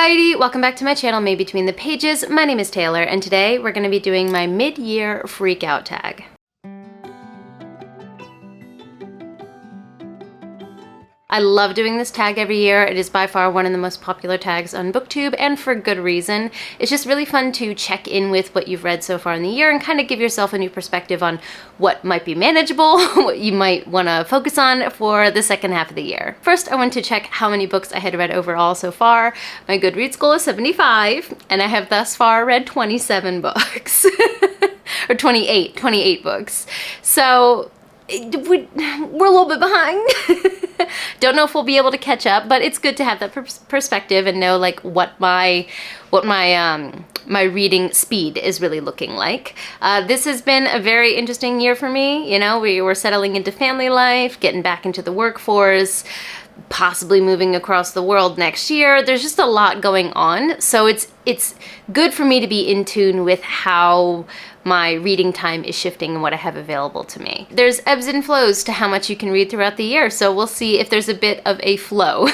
Ficoutie, welcome back to my channel, Made Between the Pages. My name is Taylor, and today we're going to be doing my mid-year freak out tag. I love doing this tag every year. It is by far one of the most popular tags on BookTube, and for good reason. It's just really fun to check in with what you've read so far in the year and kind of give yourself a new perspective on what might be manageable, what you might want to focus on for the second half of the year. First, I want to check how many books I had read overall so far. My Goodreads goal is 75, and I have thus far read 27 books. Or 28 books. So we're a little bit behind. Don't know if we'll be able to catch up, but it's good to have that perspective and know like what my reading speed is really looking like. This has been a very interesting year for me. You know, we were settling into family life, getting back into the workforce, possibly moving across the world next year. There's just a lot going on. So it's good for me to be in tune with how my reading time is shifting and what I have available to me. There's ebbs and flows to how much you can read throughout the year, so we'll see if there's a bit of a flow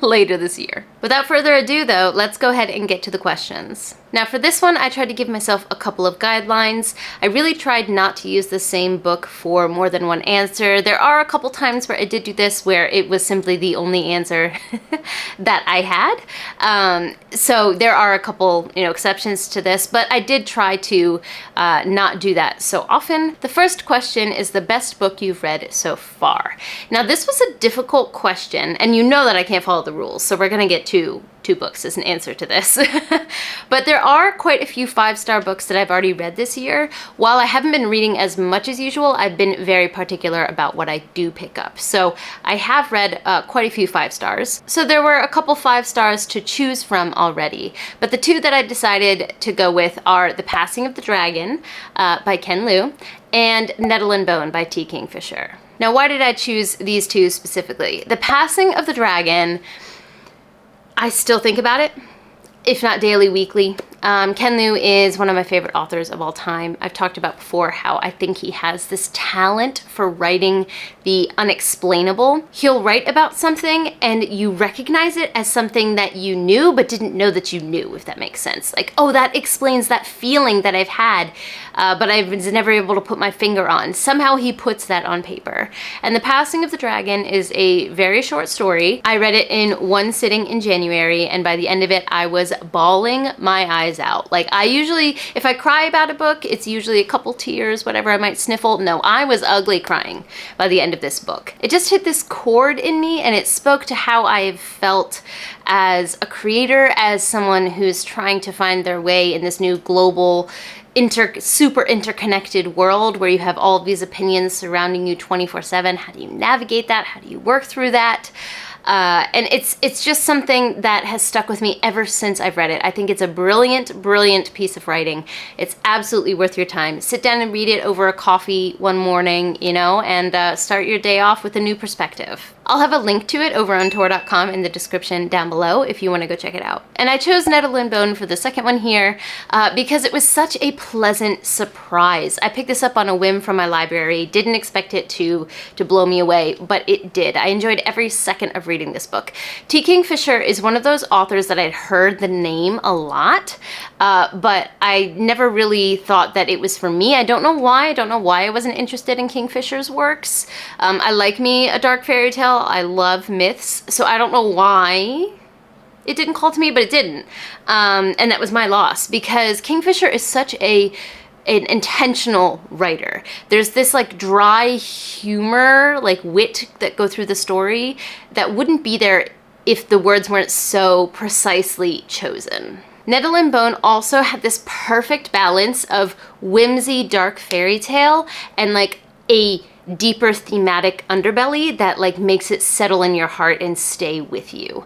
later this year. Without further ado though, let's go ahead and get to the questions. Now for this one, I tried to give myself a couple of guidelines. I really tried not to use the same book for more than one answer. There are a couple times where I did do this where it was simply the only answer that I had. So there are a couple, exceptions to this, but I did try to not do that so often. The first question is the best book you've read so far. Now this was a difficult question, and you know that I can't follow the rules, so we're gonna get two books as an answer to this. But there are quite a few 5-star books that I've already read this year. While I haven't been reading as much as usual, I've been very particular about what I do pick up. So I have read quite a few 5 stars. So there were a couple 5 stars to choose from already. But the two that I decided to go with are The Passing of the Dragon by Ken Liu and Nettle and Bone by T. Kingfisher. Now why did I choose these two specifically? The Passing of the Dragon, I still think about it, if not daily, weekly. Ken Liu is one of my favorite authors of all time. I've talked about before how I think he has this talent for writing the unexplainable. He'll write about something and you recognize it as something that you knew but didn't know that you knew, if that makes sense. Like, oh, that explains that feeling that I've had, but I was never able to put my finger on. Somehow he puts that on paper. And The Passing of the Dragon is a very short story. I read it in one sitting in January, and by the end of it, I was bawling my eyes out. Like, I usually, if I cry about a book, it's usually a couple tears, whatever, I might sniffle. No, I was ugly crying by the end of this book. It just hit this chord in me, and it spoke to how I've felt as a creator, as someone who's trying to find their way in this new global super interconnected world where you have all of these opinions surrounding you 24/7. How do you navigate that? How do you work through that? And it's just something that has stuck with me ever since I've read it. I think it's a brilliant, brilliant piece of writing. It's absolutely worth your time. Sit down and read it over a coffee one morning, and start your day off with a new perspective. I'll have a link to it over on Tor.com in the description down below if you want to go check it out. And I chose Nettle and Bone for the second one here because it was such a pleasant surprise. I picked this up on a whim from my library. Didn't expect it to blow me away, but it did. I enjoyed every second of reading this book. T. Kingfisher is one of those authors that I'd heard the name a lot, but I never really thought that it was for me. I don't know why. I don't know why I wasn't interested in Kingfisher's works. I like me a dark fairy tale. I love myths, so I don't know why it didn't call to me, but it didn't. And that was my loss, because Kingfisher is such an intentional writer. There's this like dry humor, like wit that go through the story that wouldn't be there if the words weren't so precisely chosen. Nettle and Bone also had this perfect balance of whimsy dark fairy tale and like a deeper thematic underbelly that like makes it settle in your heart and stay with you.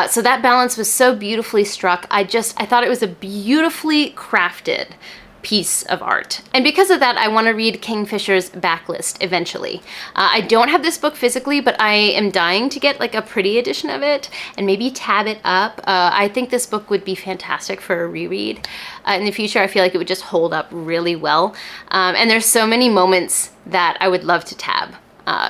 So that balance was so beautifully struck. I thought it was a beautifully crafted piece of art. And because of that, I want to read Kingfisher's backlist eventually. I don't have this book physically, but I am dying to get like a pretty edition of it and maybe tab it up. I think this book would be fantastic for a reread. In the future, I feel like it would just hold up really well. And there's so many moments that I would love to tab.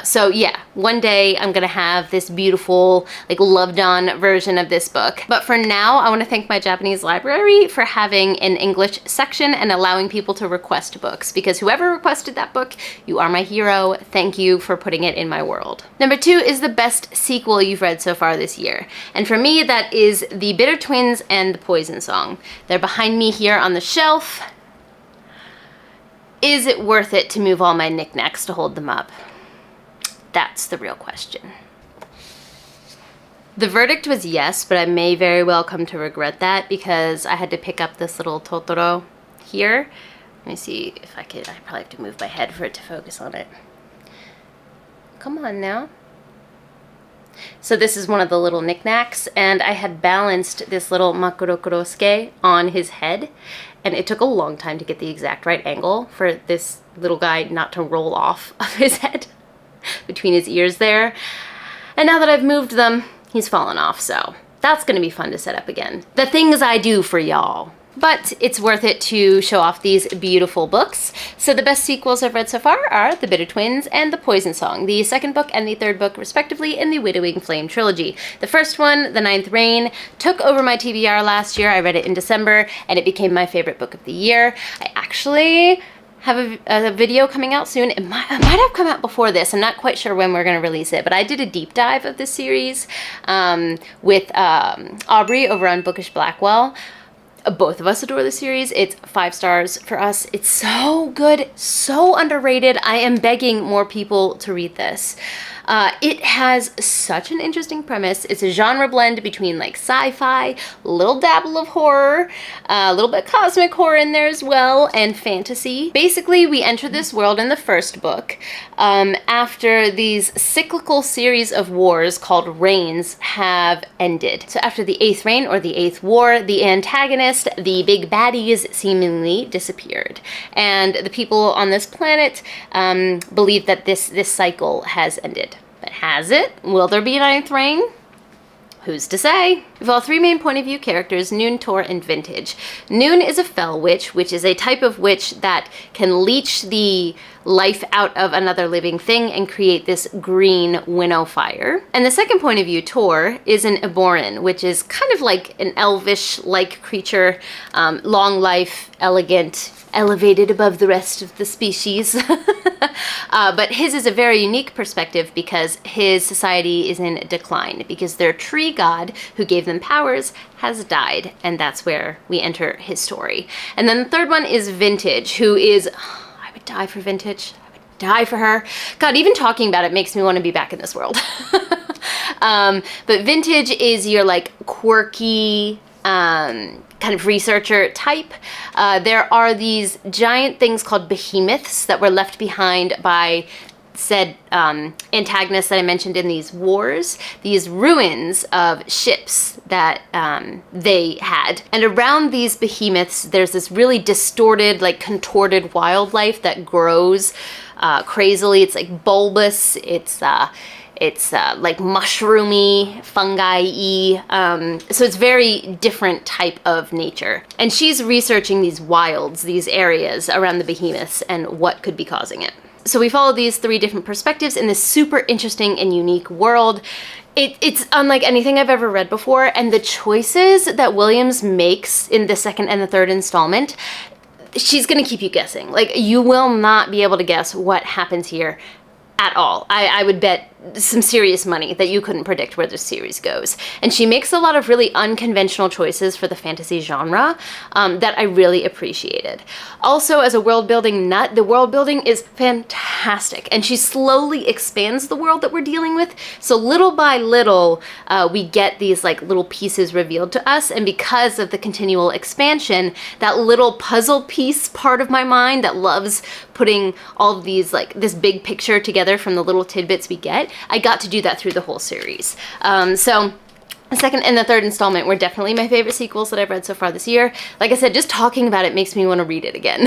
So yeah, one day I'm gonna have this beautiful, like, loved on version of this book. But for now, I wanna thank my Japanese library for having an English section and allowing people to request books, because whoever requested that book, you are my hero. Thank you for putting it in my world. Number 2 is the best sequel you've read so far this year. And for me, that is The Bitter Twins and The Poison Song. They're behind me here on the shelf. Is it worth it to move all my knickknacks to hold them up? That's the real question. The verdict was yes, but I may very well come to regret that because I had to pick up this little Totoro here. Let me see if I could. I probably have to move my head for it to focus on it. Come on now. So this is one of the little knickknacks, and I had balanced this little Makurokurosuke on his head, and it took a long time to get the exact right angle for this little guy not to roll off of his head between his ears there. And now that I've moved them, he's fallen off, so that's gonna be fun to set up again. The things I do for y'all. But it's worth it to show off these beautiful books. So the best sequels I've read so far are The Bitter Twins and The Poison Song, the second book and the third book respectively in the Winnowing Flame trilogy. The first one, The Ninth Reign, took over my TBR last year. I read it in December and it became my favorite book of the year. I actually have a video coming out soon. It might have come out before this. I'm not quite sure when we're going to release it, but I did a deep dive of this series with Aubrey over on Bookish Blackwell. Both of us adore the series. It's 5 stars for us. It's so good, so underrated. I am begging more people to read this. It has such an interesting premise. It's a genre blend between like sci-fi, a little dabble of horror, a little bit cosmic horror in there as well, and fantasy. Basically, we enter this world in the first book after these cyclical series of wars called reigns have ended. So after the 8th reign or the 8th war, the antagonist, the big baddies, seemingly disappeared. And the people on this planet believe that this cycle has ended. But has it? Will there be a 9th reign? Who's to say? We have all 3 main point of view characters, Noon, Tor, and Vintage. Noon is a fell witch, which is a type of witch that can leech the life out of another living thing and create this green winnow fire. And the second point of view, Tor, is an Eboran, which is kind of like an elvish-like creature, long life, elegant, elevated above the rest of the species. But his is a very unique perspective because his society is in decline because their tree god who gave them powers has died, and that's where we enter his story. And then the third one is Vintage, who is, I would die for Vintage. I would die for her. God, even talking about it makes me want to be back in this world. But Vintage is your like quirky, kind of researcher type. There are these giant things called behemoths that were left behind by said antagonists that I mentioned in these wars, these ruins of ships that they had. And around these behemoths, there's this really distorted, like contorted wildlife that grows crazily. It's like bulbous, it's like mushroomy, fungi-y, so it's very different type of nature. And she's researching these wilds, these areas around the behemoths and what could be causing it. So we follow these 3 different perspectives in this super interesting and unique world. It's unlike anything I've ever read before, and the choices that Williams makes in the second and the third installment, she's gonna keep you guessing. Like, you will not be able to guess what happens here at all. I would bet some serious money that you couldn't predict where this series goes. And she makes a lot of really unconventional choices for the fantasy genre that I really appreciated. Also, as a world-building nut, the world-building is fantastic, and she slowly expands the world that we're dealing with. So little by little, we get these like little pieces revealed to us, and because of the continual expansion, that little puzzle piece part of my mind that loves putting all of these, like this big picture together from the little tidbits we get, I got to do that through the whole series. So the second and the third installment were definitely my favorite sequels that I've read so far this year. Like I said, just talking about it makes me want to read it again.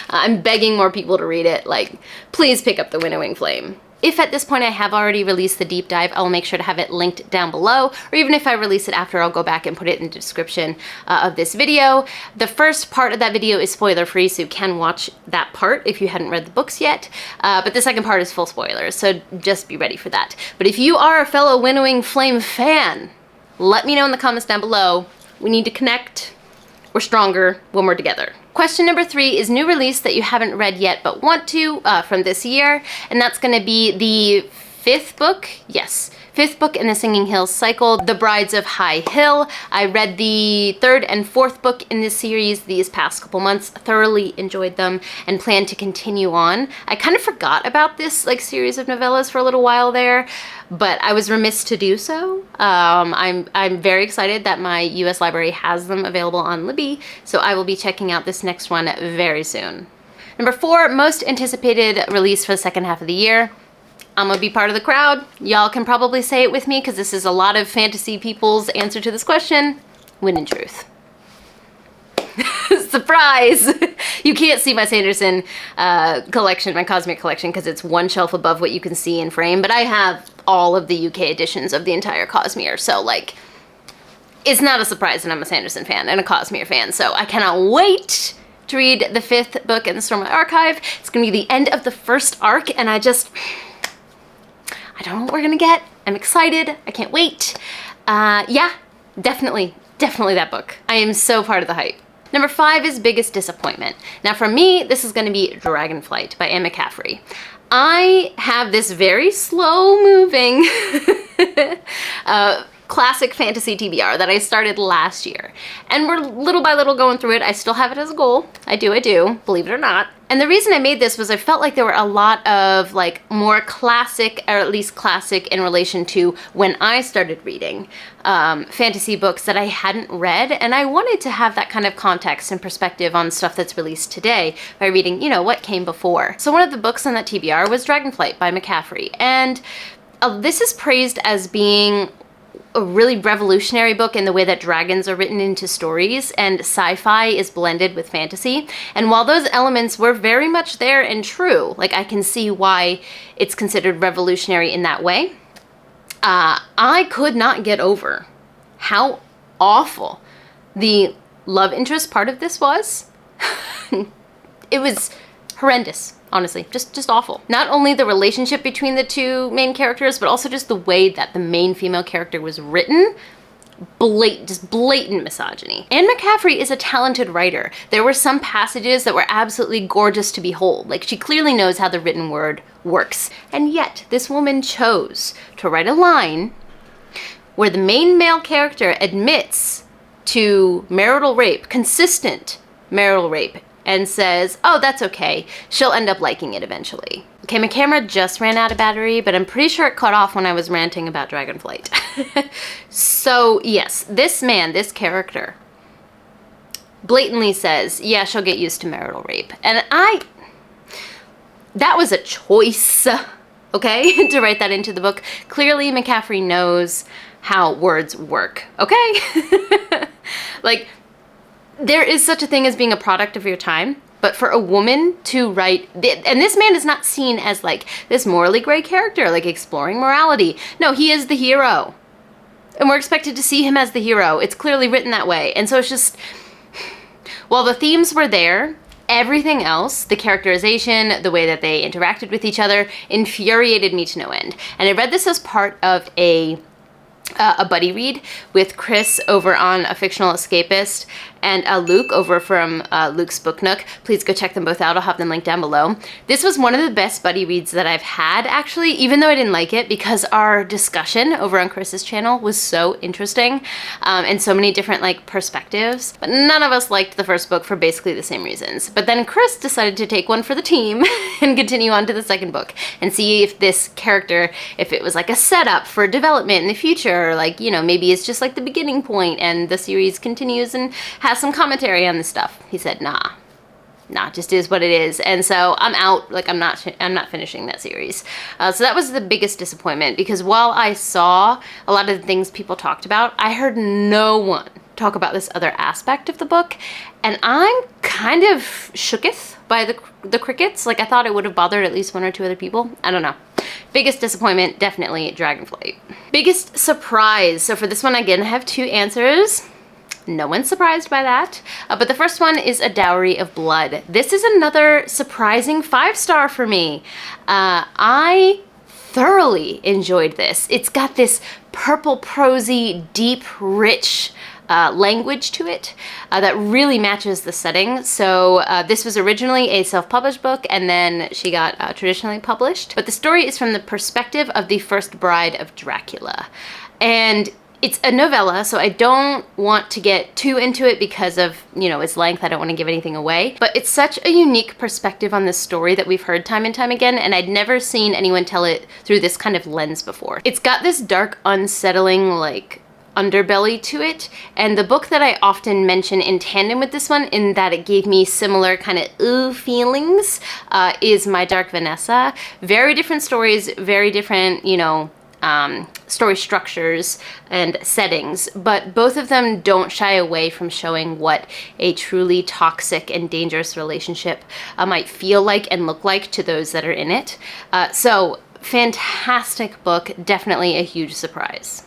I'm begging more people to read it. Like, please pick up The Winnowing Flame. If at this point I have already released the deep dive, I'll make sure to have it linked down below, or even if I release it after, I'll go back and put it in the description of this video. The first part of that video is spoiler free, so you can watch that part if you hadn't read the books yet, but the second part is full spoilers, so just be ready for that. But if you are a fellow Winnowing Flame fan, let me know in the comments down below. We need to connect. We're stronger when we're together. Question number 3 is new release that you haven't read yet but want to from this year, and that's going to be the 5th book. Yes, 5th book in the Singing Hills cycle, The Brides of High Hill. I read the 3rd and 4th book in this series these past couple months, thoroughly enjoyed them, and plan to continue on. I kind of forgot about this series of novellas for a little while there, but I was remiss to do so. I'm very excited that my US library has them available on Libby, so I will be checking out this next one very soon. Number 4, most anticipated release for the second half of the year. I'm gonna be part of the crowd. Y'all can probably say it with me because this is a lot of fantasy people's answer to this question. Wind and Truth. Surprise! You can't see my Sanderson collection, my Cosmere collection, because it's one shelf above what you can see in frame, but I have all of the UK editions of the entire Cosmere, so it's not a surprise that I'm a Sanderson fan and a Cosmere fan, so I cannot wait to read the 5th book in the Stormlight Archive. It's gonna be the end of the first arc, and I don't know what we're gonna get. I'm excited. I can't wait. Yeah, definitely that book. I am so part of the hype. Number 5 is biggest disappointment. Now for me, this is gonna be Dragonflight by Anne McCaffrey. I have this very slow moving classic fantasy TBR that I started last year. And we're little by little going through it. I still have it as a goal. I do, believe it or not. And the reason I made this was I felt like there were a lot of more classic, or at least classic in relation to when I started reading fantasy books that I hadn't read. And I wanted to have that kind of context and perspective on stuff that's released today by reading, what came before. So one of the books on that TBR was Dragonflight by McCaffrey. And this is praised as being a really revolutionary book in the way that dragons are written into stories and sci-fi is blended with fantasy. And while those elements were very much there and true, I can see why it's considered revolutionary in that way, I could not get over how awful the love interest part of this was. It was horrendous. Honestly, just awful. Not only the relationship between the two main characters, but also just the way that the main female character was written. Blatant misogyny. Anne McCaffrey is a talented writer. There were some passages that were absolutely gorgeous to behold. She clearly knows how the written word works. And yet, this woman chose to write a line where the main male character admits to marital rape, consistent marital rape, and says, oh, that's okay. She'll end up liking it eventually. Okay, my camera just ran out of battery, but I'm pretty sure it cut off when I was ranting about Dragonflight. So yes, this man, this character, blatantly says, yeah, she'll get used to marital rape. And that was a choice, okay, to write that into the book. Clearly, McCaffrey knows how words work, okay? There is such a thing as being a product of your time, but for a woman to write, and this man is not seen as this morally gray character, exploring morality. No, he is the hero. And we're expected to see him as the hero. It's clearly written that way. And so it's just, while the themes were there, everything else, the characterization, the way that they interacted with each other, infuriated me to no end. And I read this as part of a buddy read with Chris over on A Fictional Escapist and Luke over from Luke's Book Nook. Please go check them both out. I'll have them linked down below. This was one of the best buddy reads that I've had, actually, even though I didn't like it, because our discussion over on Chris's channel was so interesting and so many different perspectives. But none of us liked the first book for basically the same reasons. But then Chris decided to take one for the team and continue on to the second book and see if this character, if it was a setup for development in the future, or maybe it's just the beginning point and the series continues and has some commentary on this stuff. He said, nah, just is what it is. And so I'm out. I'm not finishing that series. So that was the biggest disappointment, because while I saw a lot of the things people talked about, I heard no one talk about this other aspect of the book, and I'm kind of shooketh by the crickets. I thought it would have bothered at least one or two other people. I don't know. Biggest disappointment, definitely Dragonflight. Biggest surprise. So for this one, again, I have 2 answers. No one's surprised by that. But the first one is A Dowry of Blood. This is another surprising 5-star for me. I thoroughly enjoyed this. It's got this purple, prosy, deep, rich language to it that really matches the setting. So this was originally a self-published book, and then she got traditionally published. But the story is from the perspective of the first bride of Dracula. And it's a novella, so I don't want to get too into it because of, you know, its length. I don't want to give anything away. But it's such a unique perspective on this story that we've heard time and time again, and I'd never seen anyone tell it through this kind of lens before. It's got this dark, unsettling, like, underbelly to it, and the book that I often mention in tandem with this one, in that it gave me similar kind of ooh feelings, is My Dark Vanessa. Very different stories, very different, you know, story structures and settings, but both of them don't shy away from showing what a truly toxic and dangerous relationship might feel like and look like to those that are in it. So fantastic book, definitely a huge surprise.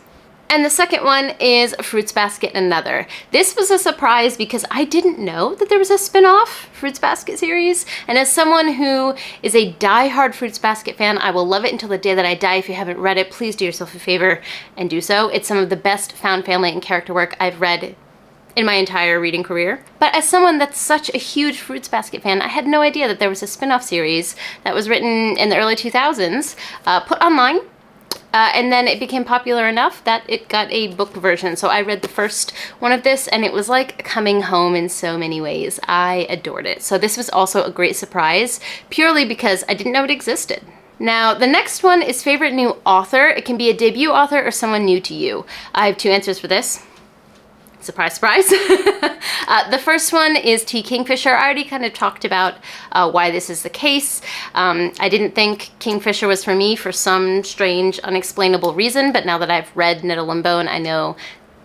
And the second one is Fruits Basket and Another. This was a surprise because I didn't know that there was a spin-off Fruits Basket series. And as someone who is a die-hard Fruits Basket fan, I will love it until the day that I die. If you haven't read it, please do yourself a favor and do so. It's some of the best found family and character work I've read in my entire reading career. But as someone that's such a huge Fruits Basket fan, I had no idea that there was a spin-off series that was written in the early 2000s, put online. And then it became popular enough that it got a book version. So I read the first one of this, and it was like coming home in so many ways. I adored it. So this was also a great surprise, purely because I didn't know it existed. Now, the next one is favorite new author. It can be a debut author or someone new to you. I have 2 answers for this. Surprise, surprise. The first one is T. Kingfisher. I already kind of talked about why this is the case. I didn't think Kingfisher was for me for some strange, unexplainable reason, but now that I've read Nettle and Bone, I know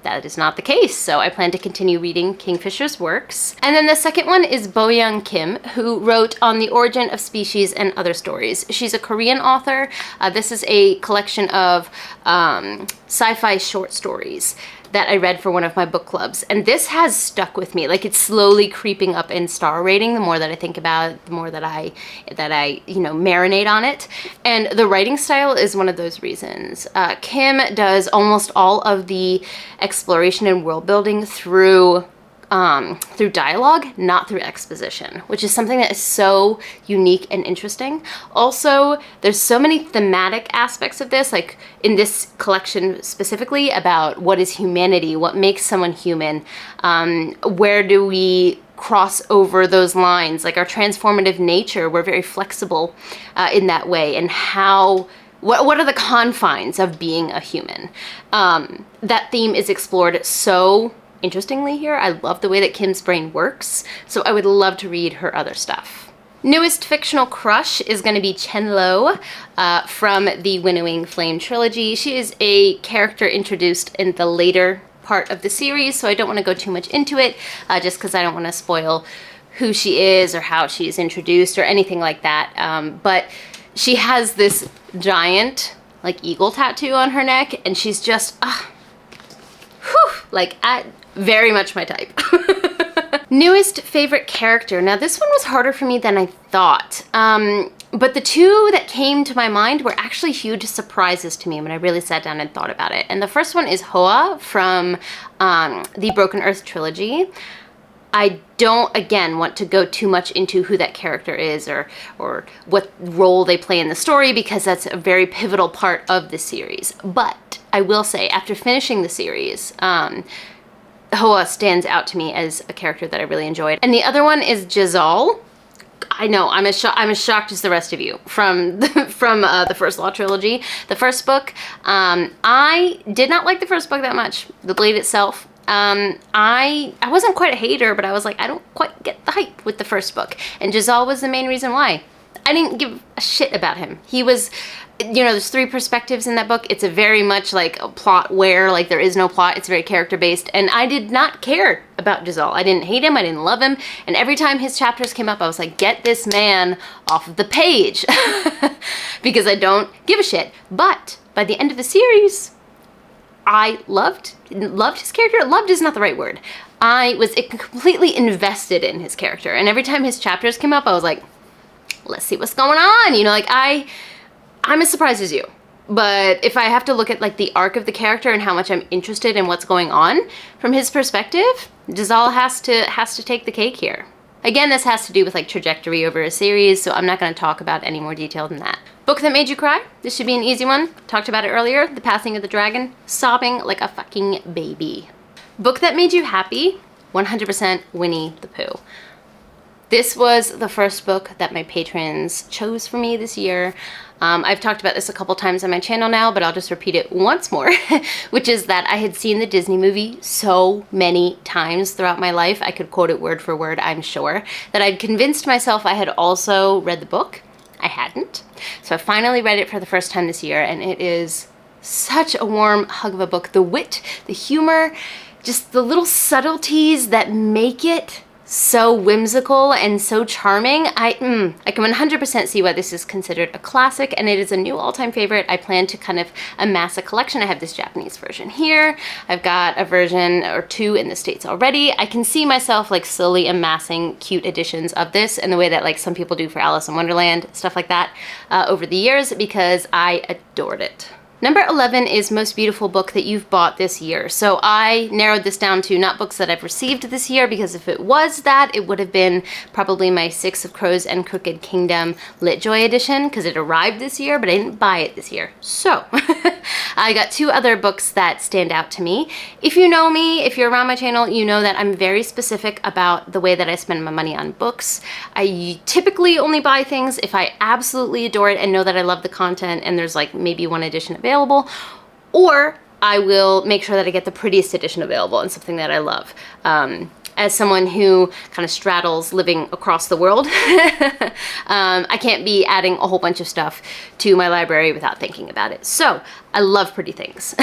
that is not the case, so I plan to continue reading Kingfisher's works. And then the second one is Bo-young Kim, who wrote On the Origin of Species and Other Stories. She's a Korean author. This is a collection of sci-fi short stories that I read for one of my book clubs. And this has stuck with me. Like, it's slowly creeping up in star rating the more that I think about it, the more that I you know, marinate on it. And the writing style is one of those reasons. Kim does almost all of the exploration and world building through dialogue, not through exposition, which is something that is so unique and interesting. Also, there's so many thematic aspects of this, like in this collection specifically, about what is humanity, what makes someone human, where do we cross over those lines, like our transformative nature. We're very flexible in that way, and how what are the confines of being a human? That theme is explored so interestingly here. I love the way that Kim's brain works, so I would love to read her other stuff. Newest fictional crush is going to be Chen Lo from the Winnowing Flame trilogy. She is a character introduced in the later part of the series, so I don't want to go too much into it, just because I don't want to spoil who she is or how she is introduced or anything like that. But she has this giant, like, eagle tattoo on her neck, and she's just, like, very much my type. Newest favorite character. Now, this one was harder for me than I thought. But the 2 that came to my mind were actually huge surprises to me when I really sat down and thought about it. And the first one is Hoa from the Broken Earth trilogy. I don't, again, want to go too much into who that character is or what role they play in the story, because that's a very pivotal part of the series. But I will say, after finishing the series, Hoa stands out to me as a character that I really enjoyed. And the other one is Jezal. I know, I'm as shocked as the rest of you from the First Law trilogy. The first book, I did not like the first book that much, The Blade itself. I wasn't quite a hater, but I was like, I don't quite get the hype with the first book. And Jezal was the main reason why. I didn't give a shit about him. He was you know, there's 3 perspectives in that book. It's a very much like a plot where like there is no plot. It's very character based. And I did not care about Giselle. I didn't hate him. I didn't love him. And every time his chapters came up, I was like, get this man off of the page because I don't give a shit. But by the end of the series, I loved his character. Loved is not the right word. I was completely invested in his character. And every time his chapters came up, I was like, let's see what's going on. You know, like I'm as surprised as you. But if I have to look at like the arc of the character and how much I'm interested in what's going on from his perspective, Giselle has to take the cake here. Again, this has to do with like trajectory over a series, so I'm not going to talk about any more detail than that. Book that made you cry? This should be an easy one. Talked about it earlier. The Passing of the Dragon. Sobbing like a fucking baby. Book that made you happy? 100% Winnie the Pooh. This was the first book that my patrons chose for me this year. I've talked about this a couple times on my channel now, but I'll just repeat it once more, which is that I had seen the Disney movie so many times throughout my life. I could quote it word for word, I'm sure, that I'd convinced myself I had also read the book. I hadn't. So I finally read it for the first time this year, and it is such a warm hug of a book. The wit, the humor, just the little subtleties that make it so whimsical and so charming. I can 100% see why this is considered a classic, and it is a new all-time favorite. I plan to kind of amass a collection. I have this Japanese version here. I've got a version or 2 in the States already. I can see myself like slowly amassing cute editions of this in the way that like some people do for Alice in Wonderland, stuff like that, over the years, because I adored it. Number 11 is Most Beautiful Book That You've Bought This Year. So I narrowed this down to not books that I've received this year, because if it was that, it would have been probably my Six of Crows and Crooked Kingdom Litjoy edition, because it arrived this year, but I didn't buy it this year. So I got 2 other books that stand out to me. If you know me, if you're around my channel, you know that I'm very specific about the way that I spend my money on books. I typically only buy things if I absolutely adore it and know that I love the content and there's like maybe 1 edition available, or I will make sure that I get the prettiest edition available and something that I love. As someone who kind of straddles living across the world, I can't be adding a whole bunch of stuff to my library without thinking about it. So I love pretty things.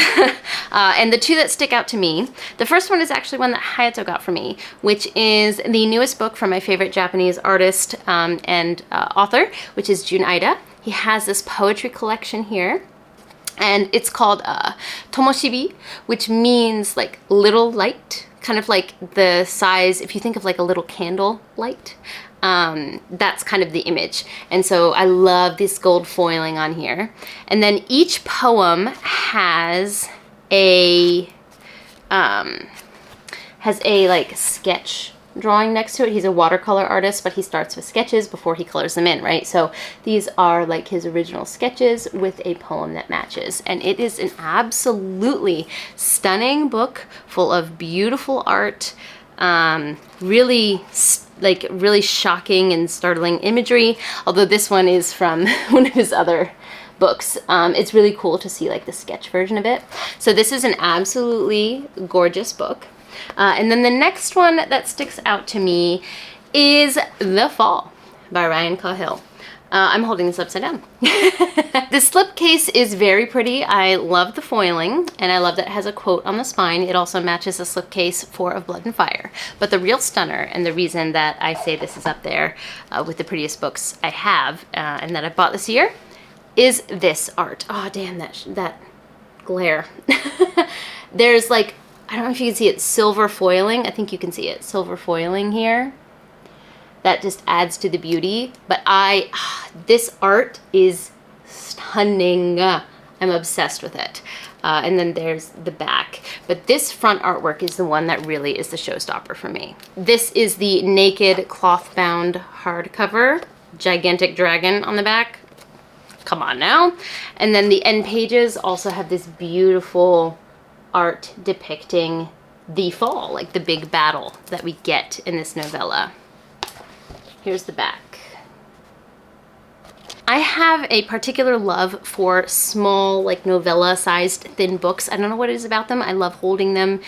And the 2 that stick out to me, the first one is actually one that Hayato got for me, which is the newest book from my favorite Japanese artist and author, which is Jun Aida. He has this poetry collection here, and it's called Tomoshibi, which means like little light, kind of like the size, if you think of like a little candle light, that's kind of the image. And so I love this gold foiling on here. And then each poem has a like sketch drawing next to it. He's a watercolor artist, but he starts with sketches before he colors them in, right? So these are like his original sketches with a poem that matches. And it is an absolutely stunning book full of beautiful art, really shocking and startling imagery. Although this one is from one of his other books. It's really cool to see like the sketch version of it. So this is an absolutely gorgeous book. And then the next one that sticks out to me is The Fall by Ryan Cahill. I'm holding this upside down. The slipcase is very pretty. I love the foiling, and I love that it has a quote on the spine. It also matches the slipcase for Of Blood and Fire. But the real stunner, and the reason that I say this is up there with the prettiest books I have and that I bought this year, is this art. Oh, damn, that glare. There's like, I don't know if you can see it, silver foiling. I think you can see it, silver foiling here. That just adds to the beauty. But this art is stunning. I'm obsessed with it. And then there's the back. But this front artwork is the one that really is the showstopper for me. This is the naked cloth-bound hardcover. Gigantic dragon on the back. Come on now. And then the end pages also have this beautiful art depicting the fall, like the big battle that we get in this novella. Here's the back. I have a particular love for small, like novella-sized thin books. I don't know what it is about them. I love holding them.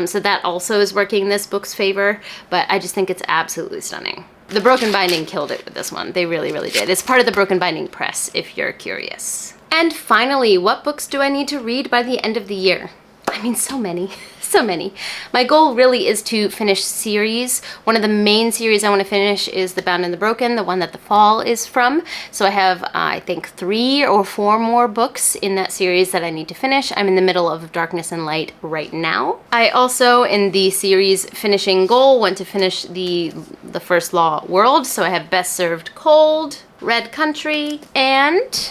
So that also is working in this book's favor, but I just think it's absolutely stunning. The Broken Binding killed it with this one. They really, really did. It's part of the Broken Binding press, if you're curious. And finally, what books do I need to read by the end of the year? I mean, so many, so many. My goal really is to finish series. One of the main series I want to finish is The Bound and the Broken, the one that The Fall is from. So I have, I think, 3 or 4 more books in that series that I need to finish. I'm in the middle of Darkness and Light right now. I also, in the series finishing goal, want to finish the First Law World. So I have Best Served Cold, Red Country, and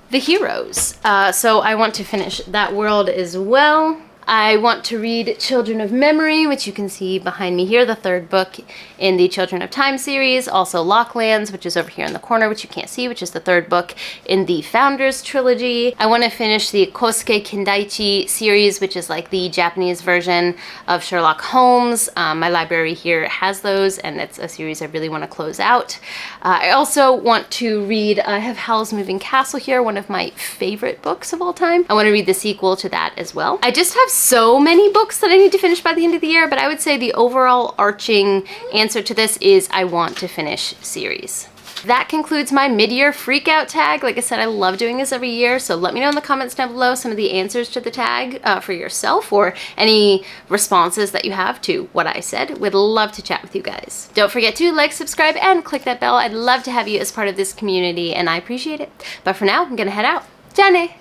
The Heroes. So I want to finish that world as well. I want to read Children of Memory, which you can see behind me here, the 3rd book in the Children of Time series. Also Locklands, which is over here in the corner, which you can't see, which is the 3rd book in the Founders trilogy. I want to finish the Kosuke Kindaichi series, which is like the Japanese version of Sherlock Holmes. My library here has those, and it's a series I really want to close out. I also want to read, I have Howl's Moving Castle here, one of my favorite books of all time. I want to read the sequel to that as well. I just have so many books that I need to finish by the end of the year, but I would say the overall arching answer to this is I want to finish series. That concludes my mid-year freakout tag. Like I said, I love doing this every year, so let me know in the comments down below some of the answers to the tag for yourself, or any responses that you have to what I said. Would love to chat with you guys. Don't forget to like, subscribe, and click that bell. I'd love to have you as part of this community, and I appreciate it. But for now, I'm gonna head out. Jane!